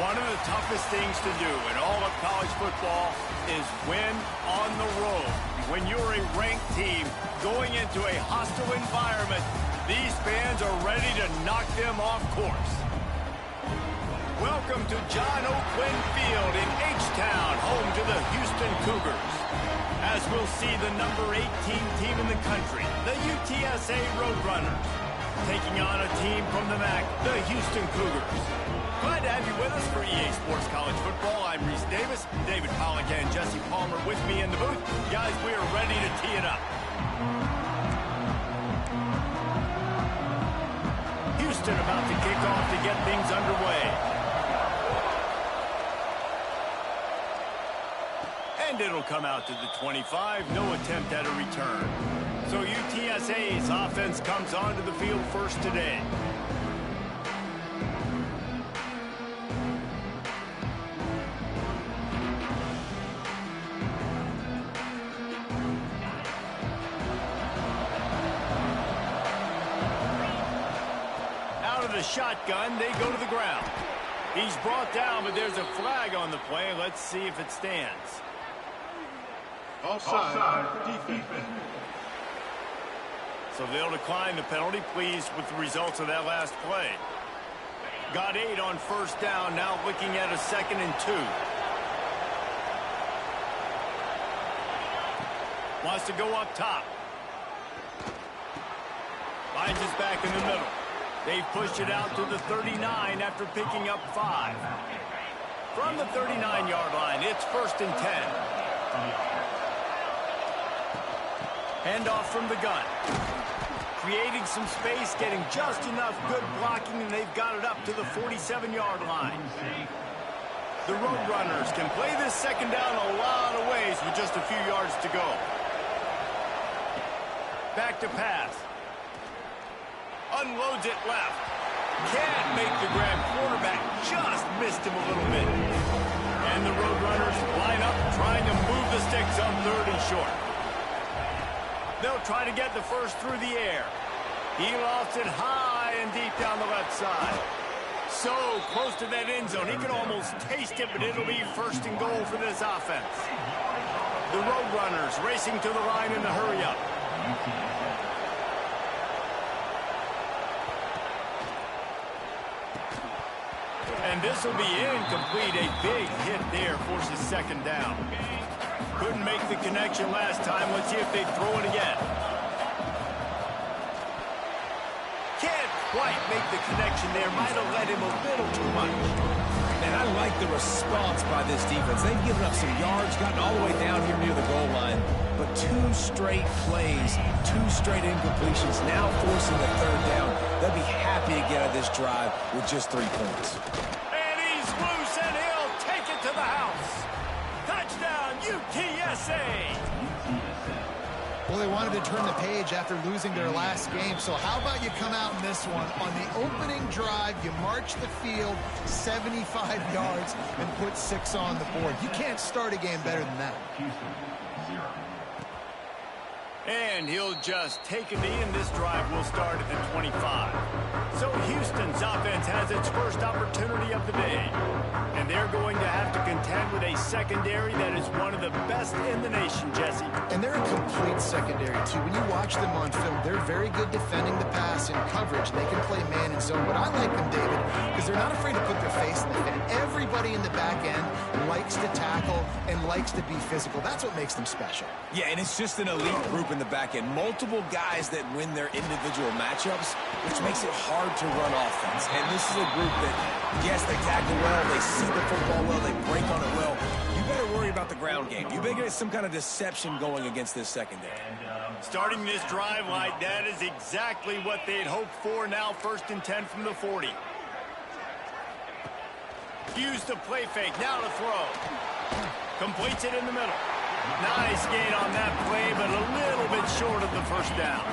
One of the toughest things to do in all of college football is win on the road. When you're a ranked team going into a hostile environment, these fans are ready to knock them off course. Welcome to John O. Quinn Field in H-Town, home to the Houston Cougars. As we'll see the number 18 team in the country, the UTSA Roadrunners, taking on a team from the MAC, the Houston Cougars. Glad to have you with us for EA Sports College Football. I'm Reese Davis, David Pollock and Jesse Palmer with me in the booth. Guys, we are ready to tee it up. Houston about to kick off to get things underway. And it'll come out to the 25. No attempt at a return. So UTSA's offense comes onto the field first today. Shotgun, they go to the ground. He's brought down, but there's a flag on the play. Let's see if it stands. Offside, defense. So they'll decline the penalty. Pleased with the results of that last play. Got 8 on first down, now looking at a 2nd and 2. Wants to go up top. Finds his back in the middle. They've pushed it out to the 39 after picking up 5. From the 39-yard line, it's 1st and 10. Handoff from the gun. Creating some space, getting just enough good blocking, and they've got it up to the 47-yard line. The Roadrunners can play this second down a lot of ways with just a few yards to go. Back to pass. Unloads it left. Can't make the grab. Quarterback just missed him a little bit. And the Roadrunners line up trying to move the sticks on 3rd and short. They'll try to get the first through the air. He lost it high and deep down the left side. So close to that end zone. He can almost taste it, but it'll be 1st and goal for this offense. The Roadrunners racing to the line in the hurry-up. And And this will be incomplete. A big hit there forces second down. Couldn't make the connection last time. Let's see if they throw it again. Can't quite make the connection there. Might have led him a little too much. And I like the response by this defense. They've given up some yards, gotten all the way down here near the goal line. But 2 straight plays, 2 straight incompletions, now forcing the third down. They'll be happy to get out of this drive with just 3 points. And he's loose, and he'll take it to the house. Touchdown, UTSA. Well, they wanted to turn the page after losing their last game, so how about you come out in this one? On the opening drive, you march the field 75 yards and put 6 on the board. You can't start a game better than that. And he'll just take a knee, and this drive will start at the 25. So Houston's offense has its first opportunity of the day. And they're going to have to contend with a secondary that is one of the best in the nation, Jesse. And they're a complete secondary, too. When you watch them on film, they're very good defending the pass and coverage. They can play man and zone. But I like them, David, because they're not afraid to put their face in the fan. Everybody in the back end likes to tackle and likes to be physical. That's what makes them special. Yeah, and it's just an elite group in the back end. Multiple guys that win their individual matchups, which makes it hard to run offense. And this is a group that, yes, they tackle well, they see the football well, they break on it well. You better worry about the ground game. You better get some kind of deception going against this secondary. Starting this drive like that is exactly what they'd hoped for. Now 1st and 10 from the 40. Use the play fake. Now to throw. Completes it in the middle. Nice gain on that play, but a little bit short of the first down.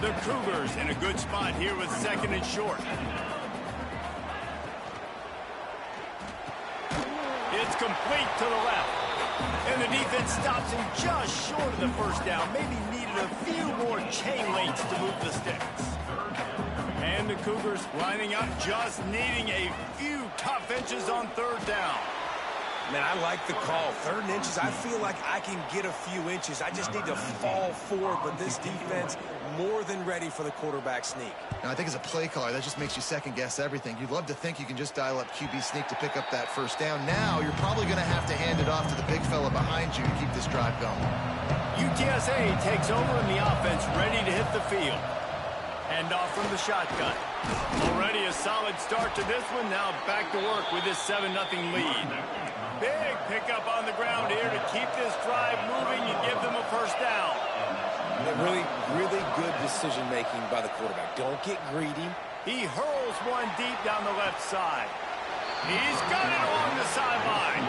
The Cougars in a good spot here with 2nd and short. It's complete to the left. And the defense stops him just short of the first down. Maybe needed a few more chain links to move the sticks. And the Cougars lining up, just needing a few tough inches on 3rd down. Man, I like the call. 3rd and inches, I feel like I can get a few inches. I just need to fall forward, but this defense more than ready for the quarterback sneak. Now, I think as a play caller, that just makes you second-guess everything. You'd love to think you can just dial up QB sneak to pick up that first down. Now, you're probably going to have to hand it off to the big fella behind you to keep this drive going. UTSA takes over in the offense, ready to hit the field. Hand off from the shotgun. Already a solid start to this one. Now back to work with this 7-0 lead. Big pickup on the ground here to keep this drive moving and give them a first down. Really, really good decision-making by the quarterback. Don't get greedy. He hurls one deep down the left side. He's got it along the sideline.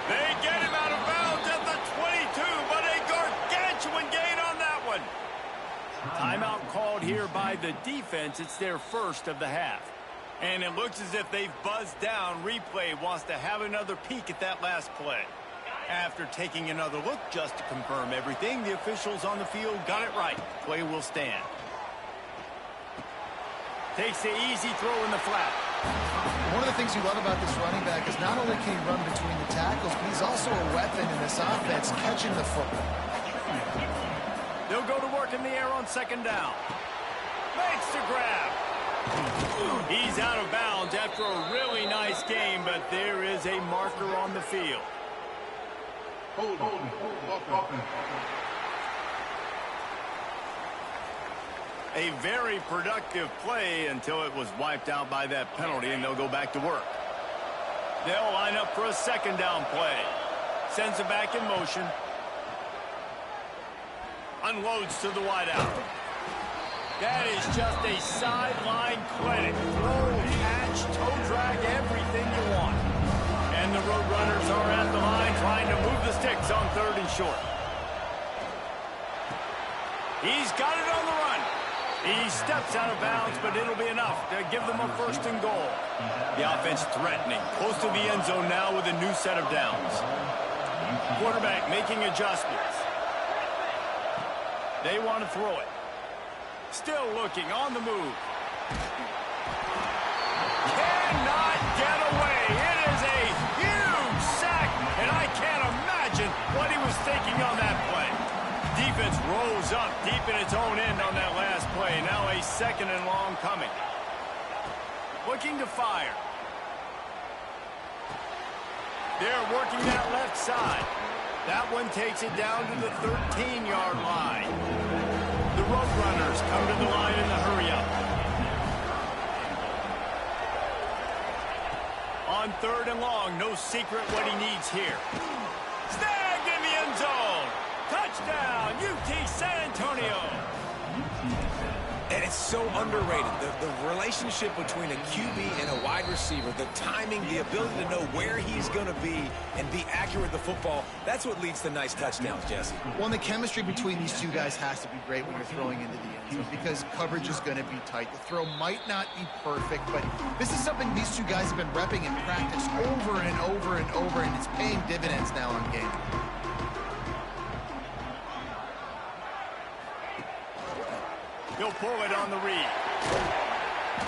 They get him out of bounds at the 22, but a gargantuan gain on that one. Timeout called here by the defense. It's their first of the half. And it looks as if they've buzzed down. Replay wants to have another peek at that last play. After taking another look just to confirm everything, the officials on the field got it right. Play will stand. Takes the easy throw in the flat. One of the things you love about this running back is not only can he run between the tackles, but he's also a weapon in this offense, catching the football. They'll go to work in the air on 2nd down. Makes the grab. He's out of bounds after a really nice game, but there is a marker on the field. A very productive play until it was wiped out by that penalty, and they'll go back to work. They'll line up for a 2nd down play. Sends it back in motion. Unloads to the wideout. That is just a sideline clinic. Throw, catch, toe drag, everything you want. And the Roadrunners are at the line trying to move the sticks on 3rd and short. He's got it on the run. He steps out of bounds, but it'll be enough to give them a 1st and goal. The offense threatening. Close to the end zone now with a new set of downs. Quarterback making adjustments. They want to throw it. Still looking on the move. Cannot get away. It is a huge sack, and I can't imagine what he was thinking on that play. Defense rose up deep in its own end on that last play. Now a 2nd and long coming. Looking to fire. They're working that left side. That one takes it down to the 13-yard line. The Roadrunners come to the line in the hurry-up. On 3rd and long, no secret what he needs here. Snagged in the end zone. Touchdown, UT San Antonio. And it's so underrated. The relationship between a QB and a wide receiver, the timing, the ability to know where he's going to be and be accurate with the football, that's what leads to nice touchdowns, Jesse. Well, and the chemistry between these two guys has to be great when you're throwing into the end zone because coverage is going to be tight. The throw might not be perfect, but this is something these two guys have been repping in practice over and over and over, and it's paying dividends now on game. He'll pull it on the read.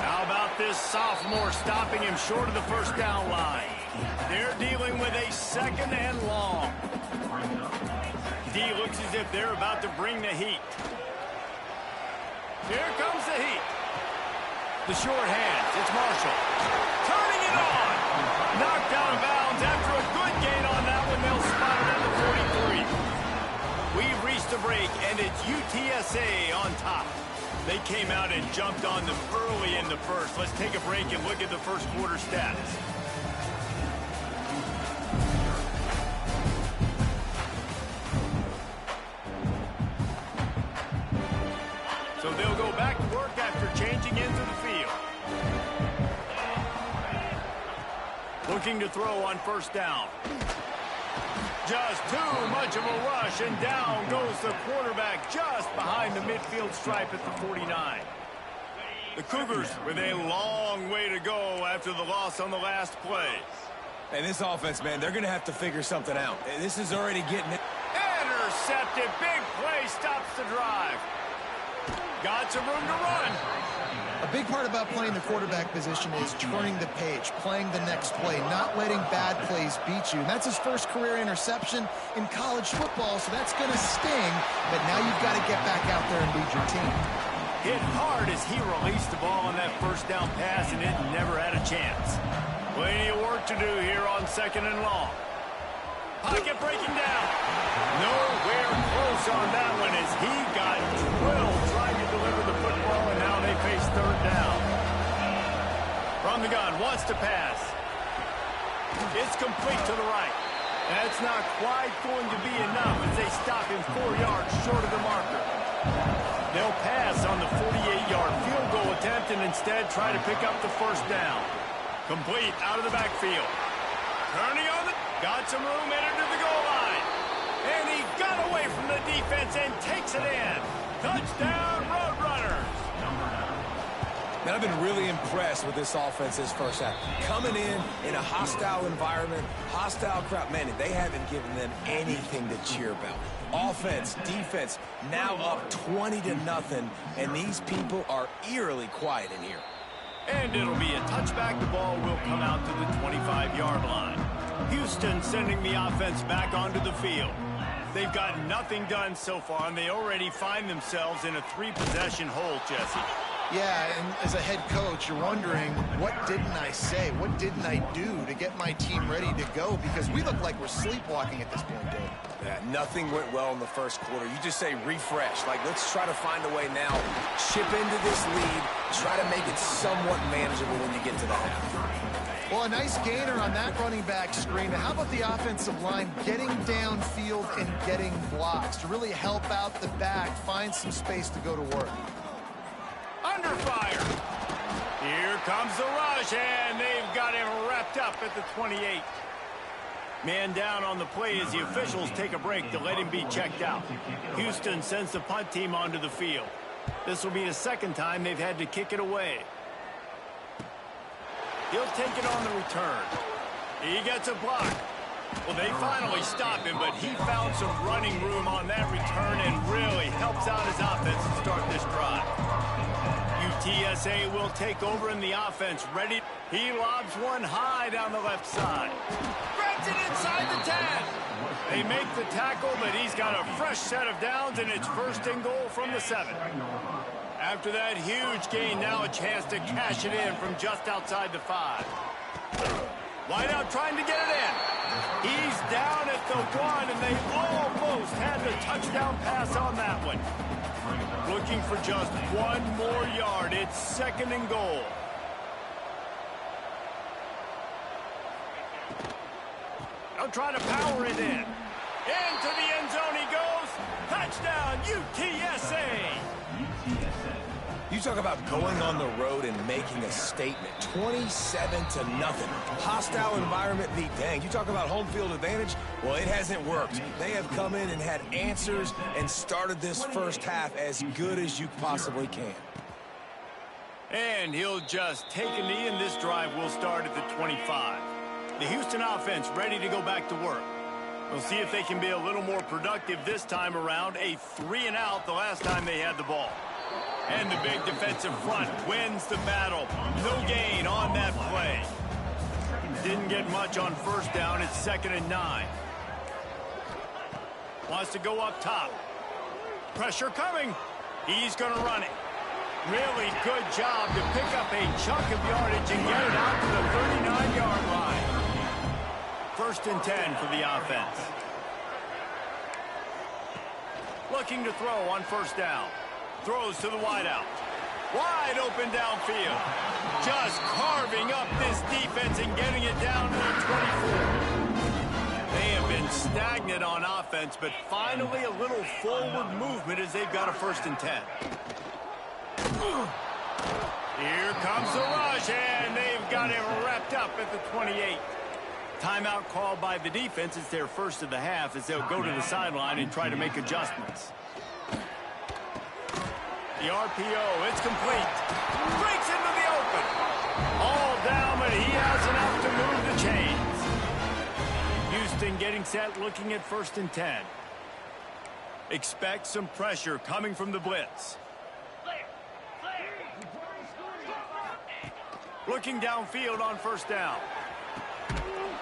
How about this sophomore stopping him short of the first down line? They're dealing with a 2nd and long. D looks as if they're about to bring the heat. Here comes the heat. The short hands. It's Marshall. Turning it on. Knocked out of bounds after a good gain on that one. They'll spot it at the 43. We've reached a break, and it's UTSA on top. They came out and jumped on them early in the first. Let's take a break and look at the first quarter stats. So they'll go back to work after changing into the field. Looking to throw on first down. Just too much of a rush, and down goes the quarterback just behind the midfield stripe at the 49. The Cougars with a long way to go after the loss on the last play. And this offense, man, they're going to have to figure something out. This is already getting... Intercepted. Big play stops the drive. Got some room to run. A big part about playing the quarterback position is turning the page, playing the next play, not letting bad plays beat you. And that's his first career interception in college football, so that's going to sting. But now you've got to get back out there and lead your team. Hit hard as he released the ball on that first down pass, and it never had a chance. Plenty of work to do here on 2nd and long. Pocket breaking down. Nowhere close on that one as he got drilled trying to deliver the football, and now they face 3rd down. From the gun, wants to pass. It's complete to the right. That's not quite going to be enough as they stop him 4 yards short of the marker. They'll pass on the 48-yard field goal attempt and instead try to pick up the first down. Complete out of the backfield. Turning on the... Got some room, entered to the goal line. And he got away from the defense and takes it in. Touchdown, Roadrunners. Man, I've been really impressed with this offense this first half. Coming in a hostile environment, hostile crowd. Man, they haven't given them anything to cheer about. Offense, defense, now up 20-0, and these people are eerily quiet in here. And it'll be a touchback. The ball will come out to the 25-yard line. Houston sending the offense back onto the field. They've got nothing done so far, and they already find themselves in a 3-possession hole, Jesse. Yeah, and as a head coach, you're wondering, what didn't I say? What didn't I do to get my team ready to go? Because we look like we're sleepwalking at this point, Dave. Yeah, nothing went well in the first quarter. You just say refresh. Like, let's try to find a way now. Chip into this lead. Try to make it somewhat manageable when you get to the half. Well, a nice gainer on that running back screen. How about the offensive line getting downfield and getting blocks to really help out the back, find some space to go to work? Under fire. Here comes the rush, and they've got him wrapped up at the 28. Man down on the play as the officials take a break to let him be checked out. Houston sends the punt team onto the field. This will be the second time they've had to kick it away. He'll take it on the return. He gets a block. Well, they finally stop him, but he found some running room on that return and really helps out his offense to start this drive. UTSA will take over in the offense. Ready. He lobs one high down the left side. Grabs it inside the 10. They make the tackle, but he's got a fresh set of downs, and it's 1st and goal from the 7. After that huge gain, now a chance to cash it in from just outside the 5. Wide out trying to get it in. He's down at the 1, and they almost had the touchdown pass on that one. Looking for just 1 more yard. It's 2nd and goal. They'll try to power it in. Into the end zone he goes. Touchdown, UTSA. You talk about going on the road and making a statement. 27-0. Hostile environment be danged. You talk about home field advantage. Well, it hasn't worked. They have come in and had answers and started this first half as good as you possibly can. And he'll just take a knee, and this drive will start at the 25. The Houston offense ready to go back to work. We'll see if they can be a little more productive this time around. A 3-and-out the last time they had the ball. And the big defensive front wins the battle. No gain on that play. Didn't get much on first down. It's 2nd and 9. Wants to go up top. Pressure coming. He's going to run it. Really good job to pick up a chunk of yardage and get it out to the 39-yard line. 1st and 10 for the offense. Looking to throw on first down. Throws to the wideout. Wide open downfield. Just carving up this defense and getting it down to the 24. They have been stagnant on offense, but finally a little forward movement as they've got a 1st and 10. Here comes the rush, and they've got him wrapped up at the 28. Timeout called by the defense. It's their first of the half as they'll go to the sideline and try to make adjustments. The RPO, it's complete. Breaks into the open. All down, but he has enough to move the chains. Houston getting set, looking at 1st and 10. Expect some pressure coming from the blitz. Looking downfield on first down.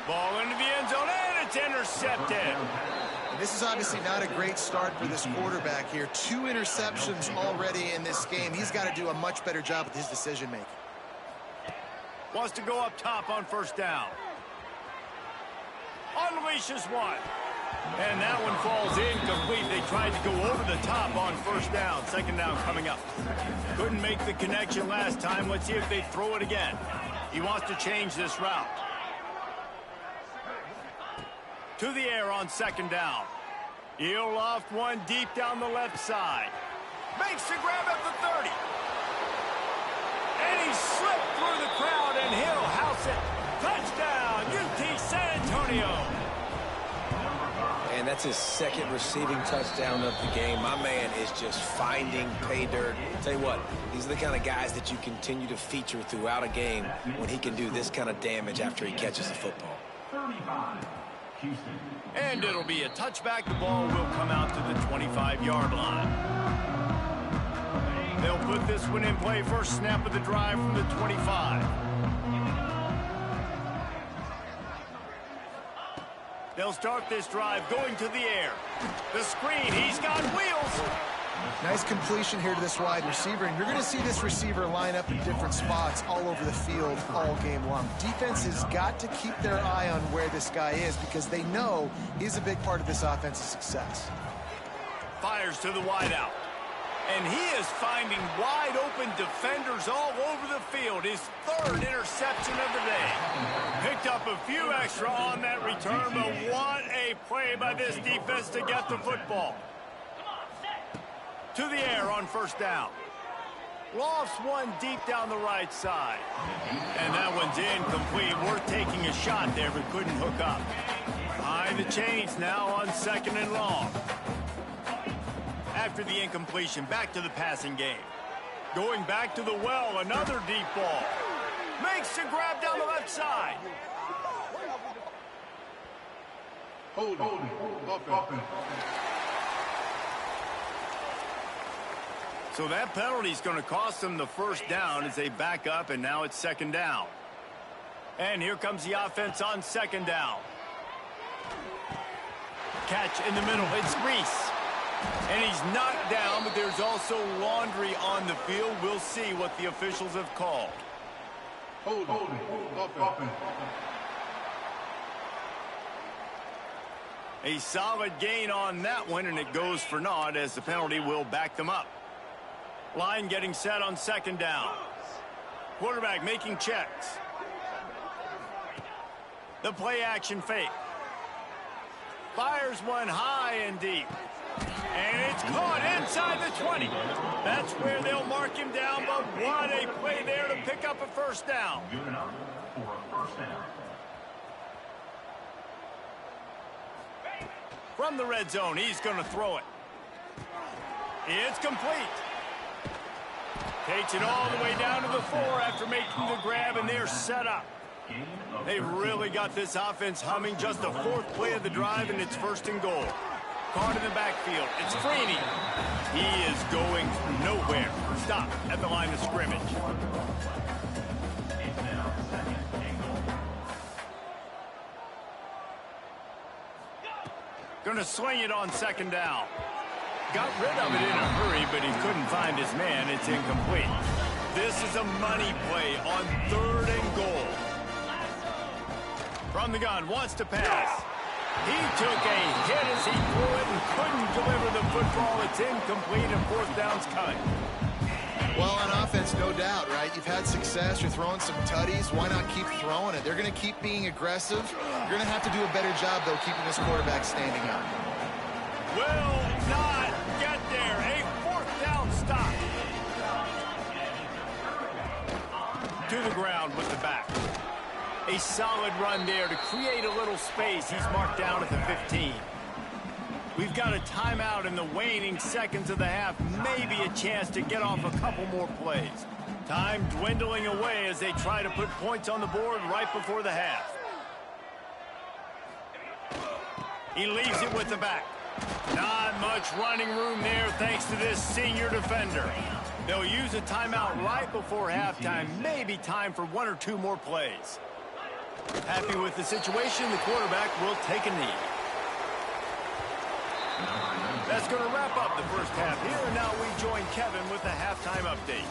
Ball into the end zone, and it's intercepted. And this is obviously not a great start for this quarterback here. 2 interceptions already in this game. He's got to do a much better job with his decision-making. Wants to go up top on first down. Unleashes one. And that one falls incomplete. They tried to go over the top on first down. 2nd down coming up. Couldn't make the connection last time. Let's see if they throw it again. He wants to change this route. To the air on 2nd down. He'll loft one deep down the left side. Makes the grab at the 30. And he slipped through the crowd, and he'll house it. Touchdown, UT San Antonio. And that's his 2nd receiving touchdown of the game. My man is just finding pay dirt. Tell you what, these are the kind of guys that you continue to feature throughout a game when he can do this kind of damage after he catches the football. And it'll be a touchback. The ball will come out to the 25-yard line. They'll put this one in play. First snap of the drive from the 25. They'll start this drive going to the air. The screen, he's got wheels. Nice completion here to this wide receiver, and you're going to see this receiver line up in different spots all over the field all game long. Defense has got to keep their eye on where this guy is because they know he's a big part of this offense's success. Fires to the wideout. And he is finding wide open defenders all over the field. His 3rd interception of the day. Picked up a few extra on that return, but what a play by this defense to get the football. To the air on first down. Lofts one deep down the right side. And that one's incomplete. Worth taking a shot there, but couldn't hook up. High the chains now on 2nd and long. After the incompletion, back to the passing game. Going back to the well, another deep ball. Makes the grab down the left side. Hold it. So that penalty is going to cost them the first down as they back up, and now it's 2nd down. And here comes the offense on 2nd down. Catch in the middle. It's Reese. And he's knocked down, but there's also Laundry on the field. We'll see what the officials have called. Hold it. A solid gain on that one, and it goes for naught as the penalty will back them up. Line getting set on second down. Quarterback making checks. The play action fake. Fires one high and deep. And it's caught inside the 20. That's where they'll mark him down, but what a play there to pick up a first down. Good enough for a first down. From the red zone, he's going to throw it. It's complete. Takes it all the way down to the 4 after making the grab, and they're set up. They really got this offense humming. Just the 4th play of the drive, and it's 1st and goal. Caught in the backfield. It's Freeney. He is going nowhere. Stop at the line of scrimmage. Going to swing it on second down. Got rid of it in a hurry, but he couldn't find his man. It's incomplete. This is a money play on 3rd and goal. From the gun, wants to pass. He took a hit as he threw it and couldn't deliver the football. It's incomplete, and 4th down's coming. Well, on offense, no doubt, right? You've had success. You're throwing some tutties. Why not keep throwing it? They're going to keep being aggressive. You're going to have to do a better job, though, keeping this quarterback standing up. Will not get there. A 4th down stop. To the ground with the back. A solid run there to create a little space. He's marked down at the 15. We've got a timeout in the waning seconds of the half. Maybe a chance to get off a couple more plays. Time dwindling away as they try to put points on the board right before the half. He leaves it with the back. Not much running room there thanks to this senior defender. They'll use a timeout right before halftime. Maybe time for 1 or 2 more plays. Happy with the situation, the quarterback will take a knee. That's going to wrap up the first half here, and now we join Kevin with the halftime update.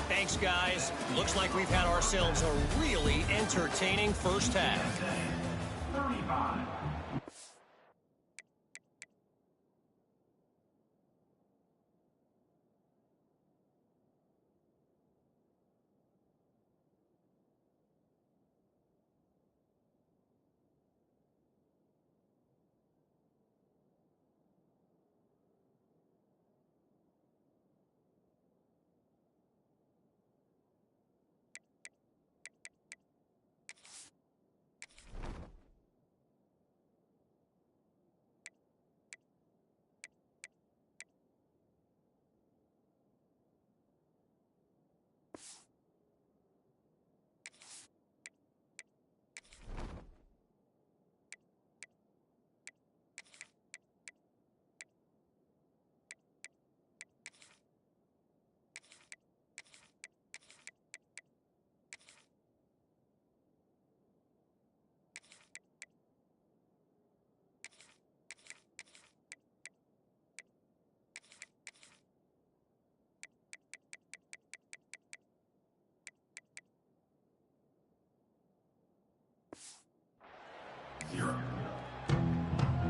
Thanks, guys. Looks like we've had ourselves a really entertaining first half. 35.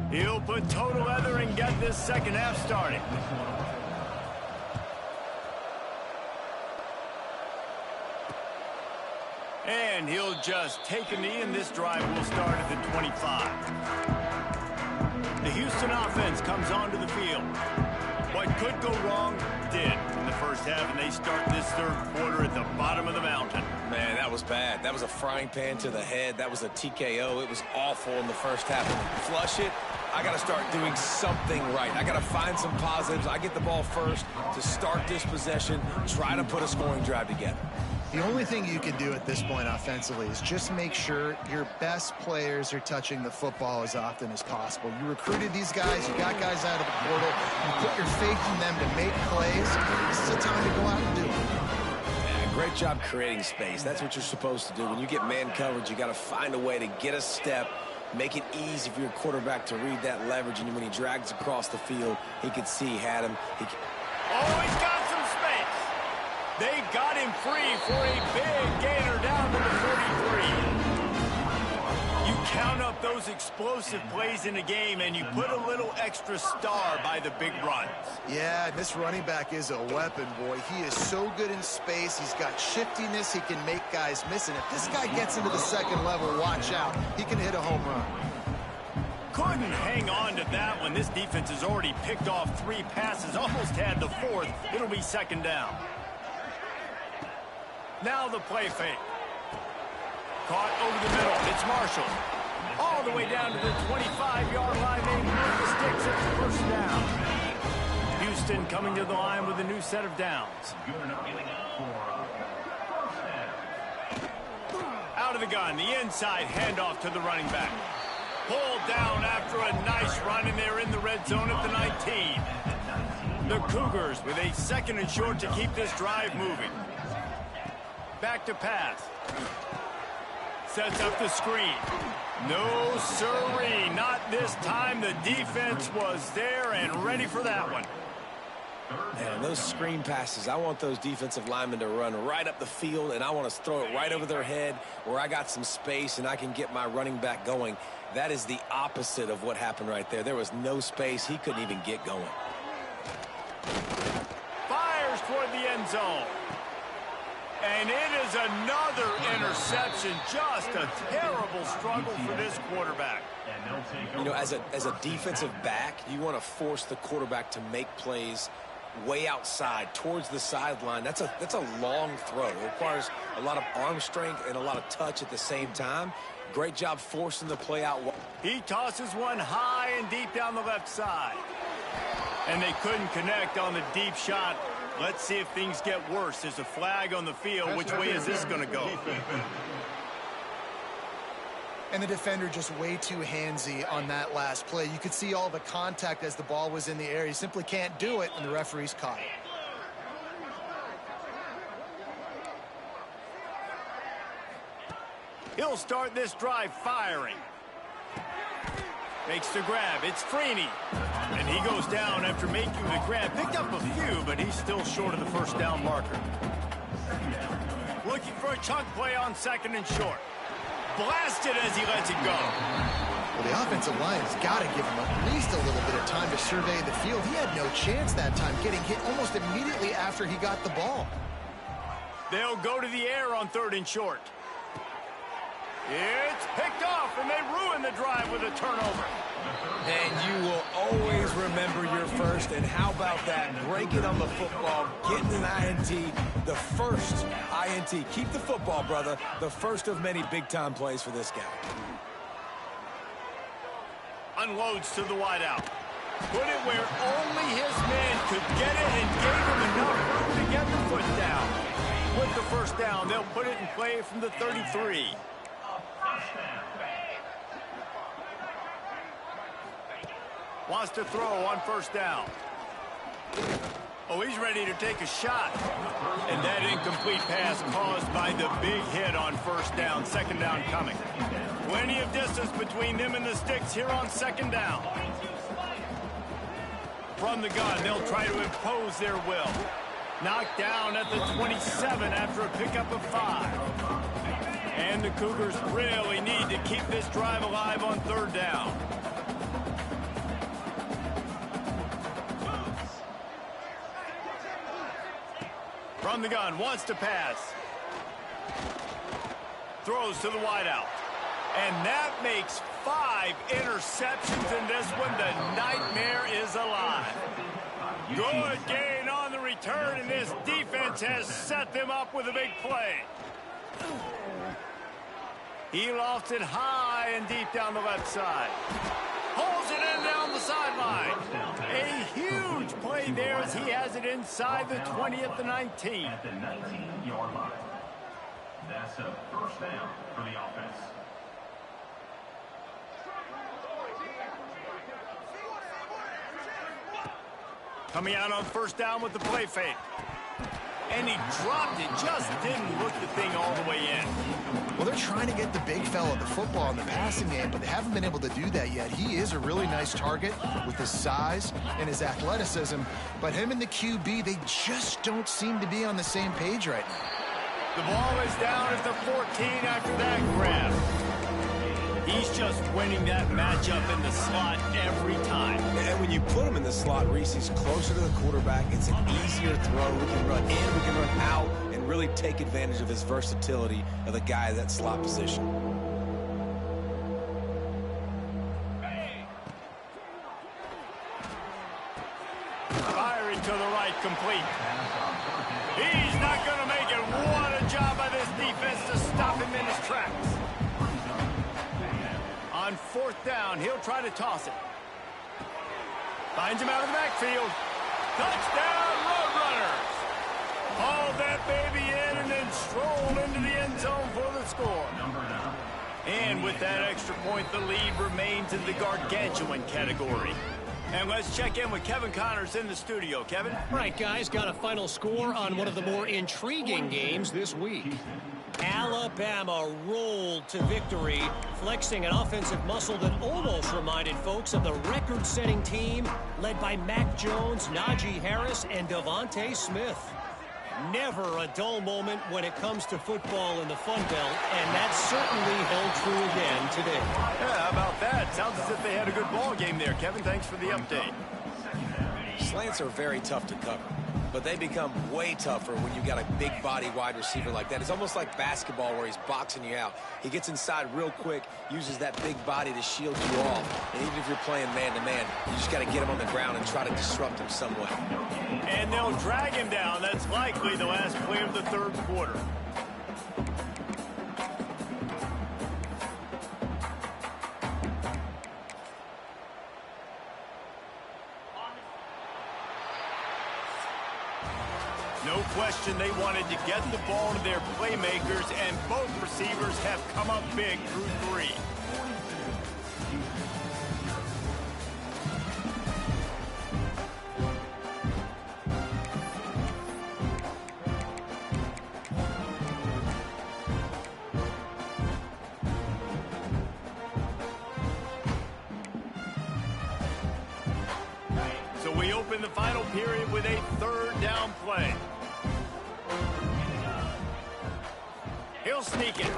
He'll put total leather and get this second half started. And he'll just take a knee, and this drive will start at the 25. The Houston offense comes onto the field. What could go wrong did in the first half, and they start this 3rd quarter at the bottom of the mountain. Man, that was bad. That was a frying pan to the head. That was a TKO. It was awful in the first half. Flush it. I got to start doing something right. I got to find some positives. I get the ball first to start this possession, try to put a scoring drive together. The only thing you can do at this point offensively is just make sure your best players are touching the football as often as possible. You recruited these guys. You got guys out of the portal. You put your faith in them to make plays. This is the time to go out and do it. Yeah, great job creating space. That's what you're supposed to do. When you get man coverage, you got to find a way to get a step, make it easy for your quarterback to read that leverage. And when he drags across the field, he could see he had him. Oh, he's got some space. They got him free for a big gainer down to the 43. You count up those explosive plays in the game, and you put a little extra star by the big runs. Yeah, this running back is a weapon, boy. He is so good in space. He's got shiftiness. He can make guys miss. And if this guy gets into the second level, watch out. He can hit a home run. Couldn't hang on to that one. This defense has already picked off 3 passes, almost had the 4th. It'll be second down. Now the play fake. Caught over the middle. It's Marshall. All the way down to the 25-yard line. They move the sticks at the first down. Houston coming to the line with a new set of downs. Out of the gun. The inside handoff to the running back. Pulled down after a nice run, and they're in the red zone at the 19. The Cougars with a 2nd and short to keep this drive moving. Back to pass. Sets up the screen. No siree, not this time. The defense was there and ready for that one. Man, those screen passes, I want those defensive linemen to run right up the field, and I want to throw it right over their head where I got some space and I can get my running back going. That is the opposite of what happened right there. There was no space. He couldn't even get going. Fires toward the end zone. And it is another interception. Just a terrible struggle for this quarterback. You know, as a defensive back, you want to force the quarterback to make plays way outside towards the sideline. That's a long throw. It requires a lot of arm strength and a lot of touch at the same time. Great job forcing the play out. He tosses one high and deep down the left side. And they couldn't connect on the deep shot. Let's see if things get worse. There's a flag on the field. Which way is this going to go? And the defender just way too handsy on that last play. You could see all the contact as the ball was in the air. He simply can't do it, and the referee's caught it. He'll start this drive firing. Makes the grab. It's Freeney. And he goes down after making the grab. Picked up a few, but he's still short of the first down marker. Looking for a chunk play on 2nd and short. Blasted as he lets it go. Well, the offensive line has got to give him at least a little bit of time to survey the field. He had no chance that time, getting hit almost immediately after he got the ball. They'll go to the air on 3rd and short. It's picked off, and they ruin the drive with a turnover. And you will always remember your first. And how about that? Breaking on the football, getting an INT, the first INT. Keep the football, brother. The first of many big-time plays for this guy. Unloads to the wideout. Put it where only his man could get it and gave him enough room to get the foot down. With the first down, they'll put it in play from the 33. Wants to throw on 1st down. Oh, he's ready to take a shot. And that incomplete pass caused by the big hit on 1st down. 2nd down coming. Plenty of distance between them and the sticks here on 2nd down. From the gun, they'll try to impose their will. Knocked down at the 27 after a pickup of 5. And the Cougars really need to keep this drive alive on 3rd down. From the gun, wants to pass. Throws to the wideout. And that makes 5 interceptions in this one. The nightmare is alive. Good gain on the return, and this defense has set them up with a big play. He lofts it high and deep down the left side. Pulls it in down the sideline. A huge play there as he has it inside the 20 at the 19. At the 19-yard line. That's a first down for the offense. Coming out on 1st down with the play fake. And he dropped it, just didn't look the thing all the way in. Well, they're trying to get the big fella the football in the passing game, but they haven't been able to do that yet. He is a really nice target with his size and his athleticism, but him and the QB, they just don't seem to be on the same page right now. The ball is down at the 14 after that grab. He's just winning that matchup in the slot every time. And when you put him in the slot, Reese, he's closer to the quarterback. It's an easier throw. We can run in, we can run out, and really take advantage of his versatility of the guy at that slot position. Firing to the right, complete. He's not going to make it. What a job by this defense to stop him in his tracks. On fourth down, he'll try to toss it. Finds him out of the backfield. Touchdown, Roadrunners. Haul that baby in and then stroll into the end zone for the score. And with that extra point, the lead remains in the gargantuan category. And let's check in with Kevin Connors in the studio. Kevin? Right, guys, got a final score on one of the more intriguing games this week. Alabama rolled to victory, flexing an offensive muscle that almost reminded folks of the record-setting team led by Mac Jones, Najee Harris, and Devontae Smith. Never a dull moment when it comes to football in the Fun Belt, and that certainly held true again today. Yeah, how about that? Sounds as if they had a good ball game there. Kevin, thanks for the update. Slants are very tough to cover, but they become way tougher when you got a big body wide receiver like that. It's almost like basketball where he's boxing you out. He gets inside real quick, uses that big body to shield you off. And even if you're playing man-to-man, you just got to get him on the ground and try to disrupt him some way. And they'll drag him down. That's likely the last play of the third quarter. No question they wanted to get the ball to their playmakers, and both receivers have come up big through three. So we open the final period with a third down play. He'll sneak it.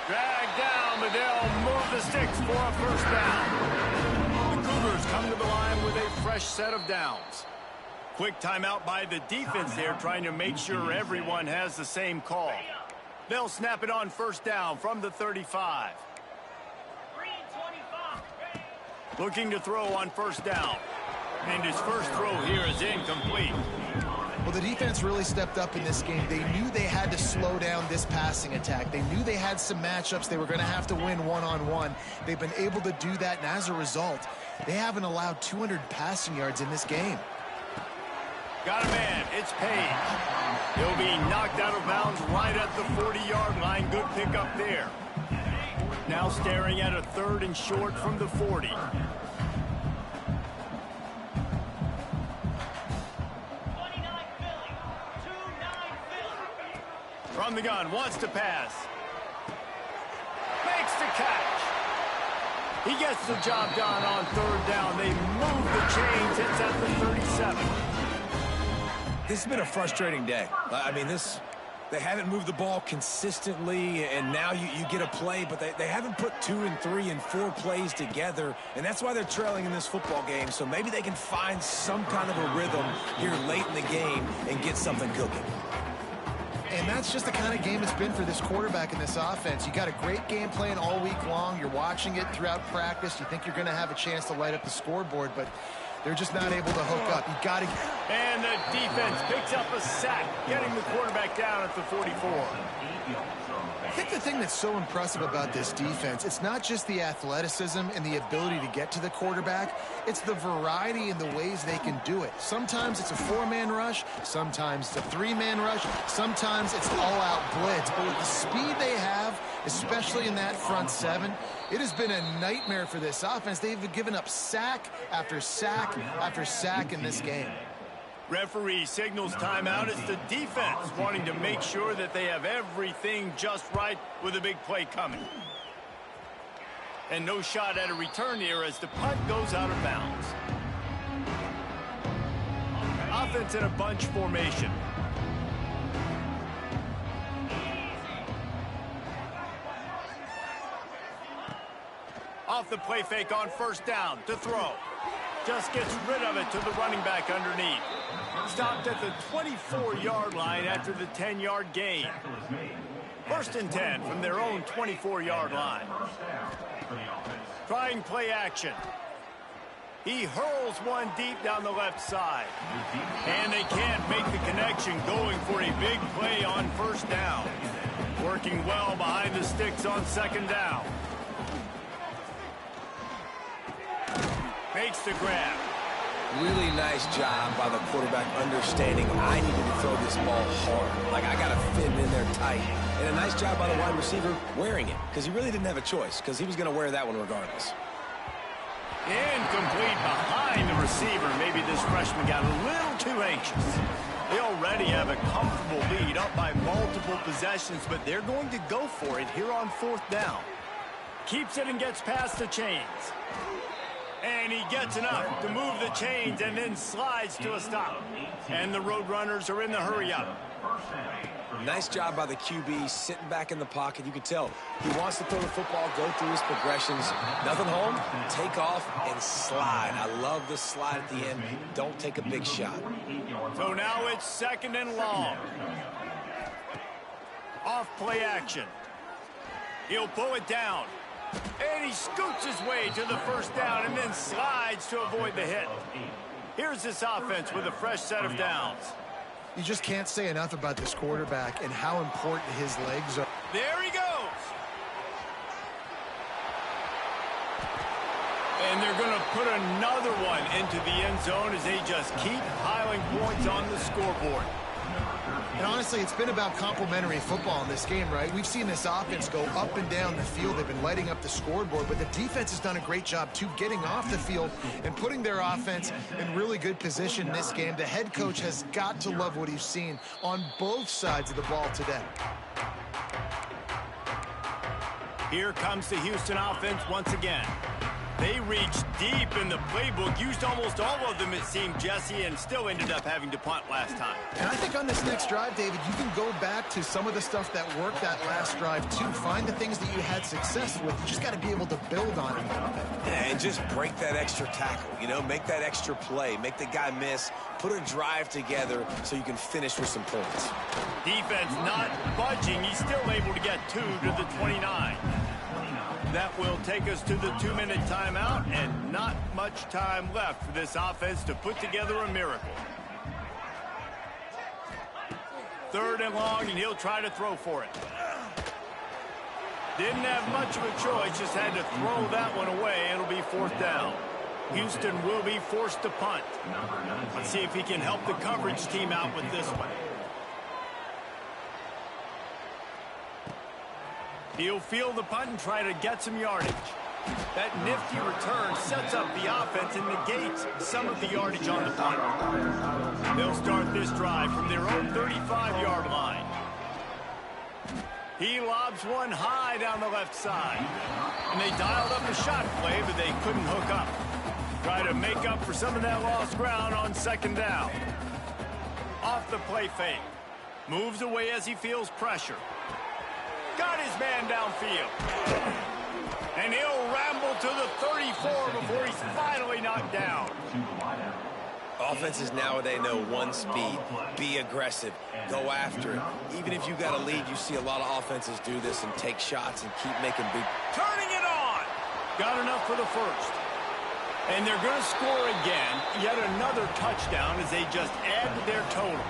Drag down, but they'll move the sticks for a first down. The Cougars come to the line with a fresh set of downs. Quick timeout by the defense there, trying to make sure everyone has the same call. They'll snap it on first down from the 35. Looking to throw on first down. And his first throw here is incomplete. Well, the defense really stepped up in this game. They knew they had to slow down this passing attack. They knew they had some matchups they were going to have to win one-on-one. They've been able to do that, and as a result, they haven't allowed 200 passing yards in this game. Got a man. It's Page. He'll be knocked out of bounds right at the 40-yard line. Good pickup there. Now staring at a third and short from the 40. From the gun, wants to pass. Makes the catch. He gets the job done on third down. They move the chains. It's at the 37. This has been a frustrating day. I mean, they haven't moved the ball consistently, and now you get a play, but they haven't put 2 and 3 and 4 plays together, and that's why they're trailing in this football game. So maybe they can find some kind of a rhythm here late in the game and get something cooking. And that's just the kind of game it's been for this quarterback in this offense. You got a great game plan all week long. You're watching it throughout practice. You think you're going to have a chance to light up the scoreboard, but they're just not able to hook up. You got to. And the defense picks up a sack, getting the quarterback down at the 44. I think the thing that's so impressive about this defense, it's not just the athleticism and the ability to get to the quarterback. It's the variety in the ways they can do it. Sometimes it's a 4-man rush. Sometimes it's a 3-man rush. Sometimes it's all-out blitz. But with the speed they have, especially in that front seven, it has been a nightmare for this offense. They've given up sack after sack after sack in this game. Referee signals timeout. It's the defense wanting to make sure that they have everything just right with a big play coming. And no shot at a return here as the punt goes out of bounds. Offense in a bunch formation. Off the play fake on first down to throw. Just gets rid of it to the running back underneath. Stopped at the 24-yard line after the 10-yard gain. 1st and 10 from their own 24-yard line. Trying play action. He hurls one deep down the left side. And they can't make the connection, going for a big play on first down. Working well behind the sticks on 2nd down. Makes the grab. Really nice job by the quarterback understanding I needed to throw this ball hard. Like, I got to fit it in there tight. And a nice job by the wide receiver wearing it, because he really didn't have a choice, because he was going to wear that one regardless. Incomplete behind the receiver. Maybe this freshman got a little too anxious. They already have a comfortable lead, up by multiple possessions, but they're going to go for it here on 4th down. Keeps it and gets past the chains. And he gets enough to move the chains and then slides to a stop. And the Roadrunners are in the hurry-up. Nice job by the QB, sitting back in the pocket. You can tell he wants to throw the football, go through his progressions. Nothing home, take off, and slide. I love the slide at the end. Don't take a big shot. So now it's 2nd and long. Off play action. He'll pull it down. And he scoots his way to the 1st down and then slides to avoid the hit. Here's this offense with a fresh set of downs. You just can't say enough about this quarterback and how important his legs are. There he goes. And they're going to put another one into the end zone as they just keep piling points on the scoreboard. And honestly, it's been about complementary football in this game, right? We've seen this offense go up and down the field. They've been lighting up the scoreboard, but the defense has done a great job, too, getting off the field and putting their offense in really good position in this game. The head coach has got to love what he's seen on both sides of the ball today. Here comes the Houston offense once again. They reached deep in the playbook, used almost all of them, it seemed, Jesse, and still ended up having to punt last time. And I think on this next drive, David, you can go back to some of the stuff that worked that last drive, too. Find the things that you had success with. You just got to be able to build on it a little bit. And just break that extra tackle, you know, make that extra play, make the guy miss, put a drive together so you can finish with some points. Defense not budging. He's still able to get 2 to the 29. That will take us to the 2-minute timeout, and not much time left for this offense to put together a miracle. 3rd and long, and he'll try to throw for it. Didn't have much of a choice, just had to throw that one away. It'll be 4th down. Houston will be forced to punt. Let's see if he can help the coverage team out with this one. He'll field the punt and try to get some yardage. That nifty return sets up the offense and negates some of the yardage on the punt. They'll start this drive from their own 35-yard line. He lobs one high down the left side. And they dialed up a shot play, but they couldn't hook up. Try to make up for some of that lost ground on 2nd down. Off the play fake. Moves away as he feels pressure. Got his man downfield. And he'll ramble to the 34 before he's finally knocked down. Offenses nowadays know one speed. Be aggressive. Go after it. Even if you got a lead, you see a lot of offenses do this and take shots and keep making big. Turning it on. Got enough for the 1st. And they're going to score again. Yet another touchdown as they just add to their total.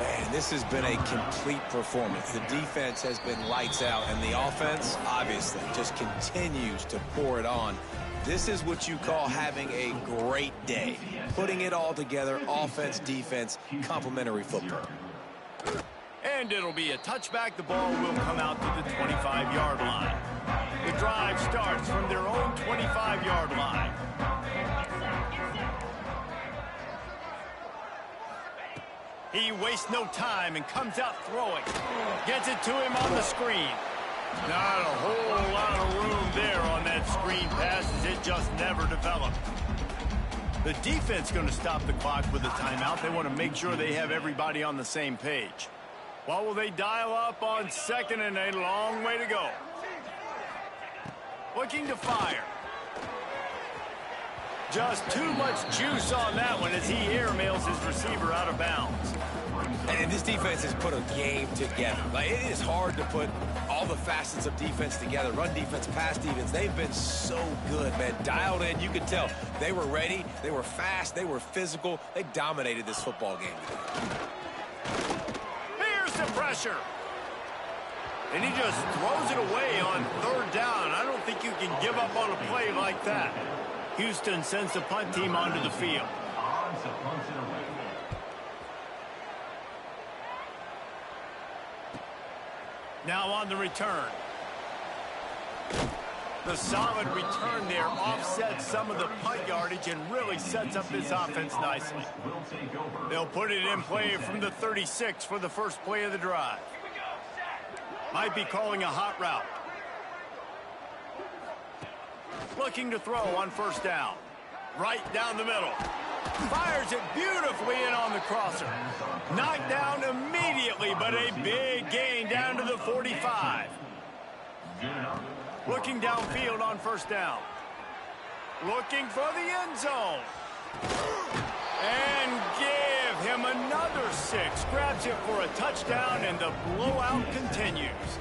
Man, this has been a complete performance. The defense has been lights out, and the offense, obviously, just continues to pour it on. This is what you call having a great day. Putting it all together, offense, defense, complementary football. And it'll be a touchback. The ball will come out to the 25-yard line. The drive starts from their own 25-yard line. He wastes no time and comes out throwing. Gets it to him on the screen. Not a whole lot of room there on that screen pass as it just never developed. The defense going to stop the clock with a timeout. They want to make sure they have everybody on the same page. What will they dial up on 2nd and a long way to go? Looking to fire. Just too much juice on that one as he airmails his receiver out of bounds. And this defense has put a game together. Like, it is hard to put all the facets of defense together. Run defense, pass defense. They've been so good, man. Dialed in. You could tell they were ready. They were fast. They were physical. They dominated this football game today. Here's the pressure. And he just throws it away on third down. I don't think you can give up on a play like that. Houston sends the punt team onto the field. Now on the return. The solid return there offsets some of the punt yardage and really sets up this offense nicely. They'll put it in play from the 36 for the first play of the drive. Might be calling a hot route. Looking to throw on first down. Right down the middle. Fires it beautifully in on the crosser. Knocked down immediately, but a big gain down to the 45. Looking downfield on first down. Looking for the end zone. And give him another 6. Grabs it for a touchdown, and the blowout continues.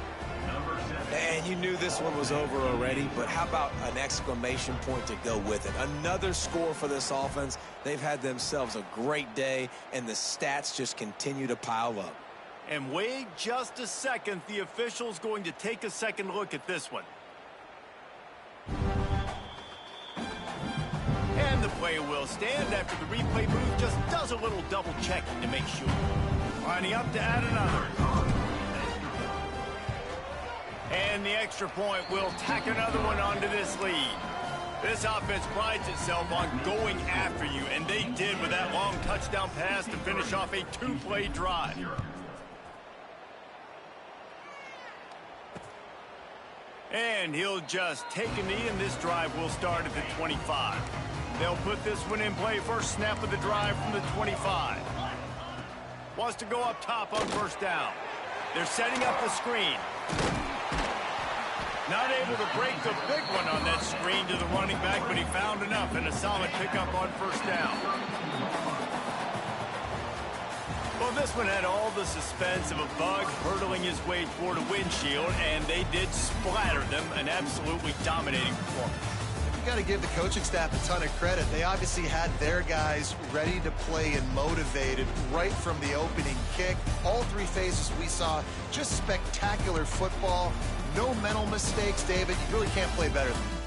And you knew this one was over already, but how about an exclamation point to go with it? Another score for this offense. They've had themselves a great day, and the stats just continue to pile up. And wait just a second. The official's going to take a second look at this one. And the play will stand after the replay booth just does a little double checking to make sure. Lining up to add another. And the extra point will tack another one onto this lead. This offense prides itself on going after you, and they did with that long touchdown pass to finish off a 2-play drive. And he'll just take a knee, and this drive will start at the 25. They'll put this one in play first snap of the drive from the 25. Wants to go up top on first down. They're setting up the screen. Not able to break the big one on that screen to the running back, but he found enough and a solid pickup on first down. Well, this one had all the suspense of a bug hurtling his way toward a windshield, and they did splatter them, an absolutely dominating performance. You got to give the coaching staff a ton of credit. They obviously had their guys ready to play and motivated right from the opening kick. All 3 phases we saw, just spectacular football. No mental mistakes, David. You really can't play better than that.